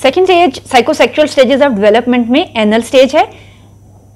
Second stage psychosexual stages of development में anal stage है।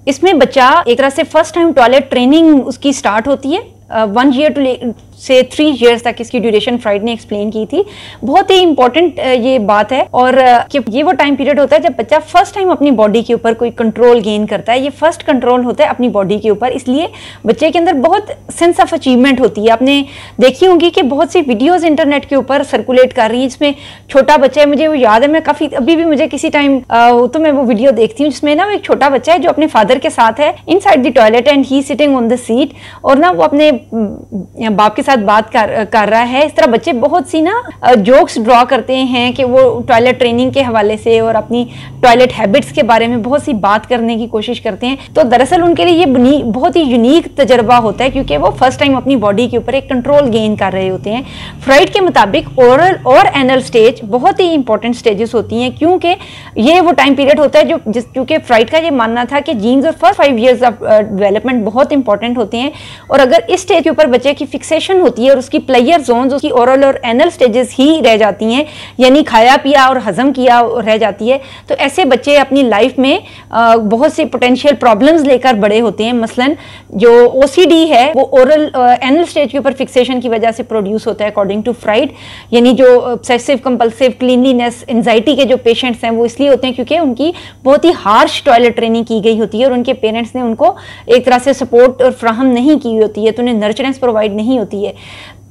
इसमें बच्चा एक तरह से फर्स्ट टाइम टॉयलेट ट्रेनिंग उसकी स्टार्ट होती है। 1 ईयर से 3 इयर्स तक इसकी ड्यूरेशन फ्राइड ने एक्सप्लेन की थी। बहुत ही इंपॉर्टेंट ये बात है और कि ये वो टाइम पीरियड होता है जब बच्चा फर्स्ट टाइम अपनी बॉडी के ऊपर कोई कंट्रोल गेन करता है। ये फर्स्ट कंट्रोल होता है अपनी बॉडी के ऊपर, इसलिए बच्चे के अंदर बहुत सेंस ऑफ अचीवमेंट होती है। आपने देखी होंगी कि बहुत सी वीडियोस इंटरनेट के ऊपर सर्कुलेट कर रही है जिसमें छोटा बच्चा है, मुझे वो याद है, मैं काफी अभी भी मुझे किसी टाइम तो मैं वो वीडियो देखती हूँ जिसमें ना वो एक छोटा बच्चा है जो अपने फादर के साथ है inside the toilet and he sitting on the seat, और ना वो अपने बाप के साथ बात कर रहा है। इस तरह बच्चे बहुत सी ना जोक्स ड्रॉ करते हैं कि वो टॉयलेट ट्रेनिंग के हवाले से और अपनी टॉयलेट हैबिट्स के बारे में बहुत सी बात करने की कोशिश करते हैं। तो दरअसल उनके लिए ये बहुत ही यूनिक तजर्बा होता है क्योंकि वो फर्स्ट टाइम अपनी बॉडी के ऊपर एक कंट्रोल गेन कर रहे होते हैं। फ्राइड के मुताबिक ओरल और एनल स्टेज बहुत ही इंपॉर्टेंट स्टेजेस होती हैं क्योंकि ये वो टाइम पीरियड होता है क्योंकि फ्राइड का ये मानना था कि जीन्स और फर्स्ट 5 इयर्स ऑफ डेवलपमेंट बहुत इंपॉर्टेंट होते हैं, और अगर इस स्टेज के ऊपर बच्चे की फिक्सेशन होती है और उसकी प्लेयर जोन्स उसकी ओरल और एनल स्टेजेस ही रह जाती हैं, यानी खाया पिया और हजम किया रह जाती है, तो ऐसे बच्चे अपनी लाइफ में बहुत से पोटेंशियल प्रॉब्लम्स लेकर बड़े होते हैं। मसलन जो ओसीडी है वो ओरल एनल स्टेज के ऊपर फिक्सेशन की वजह से प्रोड्यूस होता है अकॉर्डिंग टू फ्राइड। यानी जो ऑब्सेसिव कंपल्सिव क्लीनलीनेस एंजाइटी के जो पेशेंट्स हैं वो इसलिए होते हैं क्योंकि उनकी बहुत ही हार्श टॉयलेट ट्रेनिंग की गई होती है और उनके पेरेंट्स ने उनको एक तरह से सपोर्ट और फ्राहम नहीं की होती है, तो उन्हें नर्चरेंस प्रोवाइड नहीं होती है।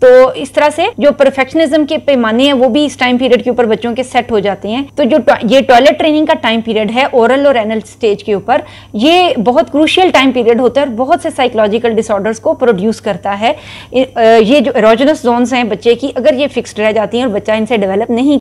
तो इस तरह से जो परफेक्शनिज्म के पैमाने हैं वो भी इस टाइम पीरियड के ऊपर बच्चों के सेट हो जाते हैं। तो जो ये टॉयलेट ट्रेनिंग का टाइम पीरियड है ओरल और एनल स्टेज के ऊपर, ये बहुत क्रूशियल टाइम पीरियड होता है और बहुत से साइकोलॉजिकल डिसऑर्डर्स को प्रोड्यूस करता है। ये जो एरोजेनस जोन्स हैं बच्चे की, अगर ये फिक्स्ड रह जाती हैं और बच्चा इनसे डेवलप नहीं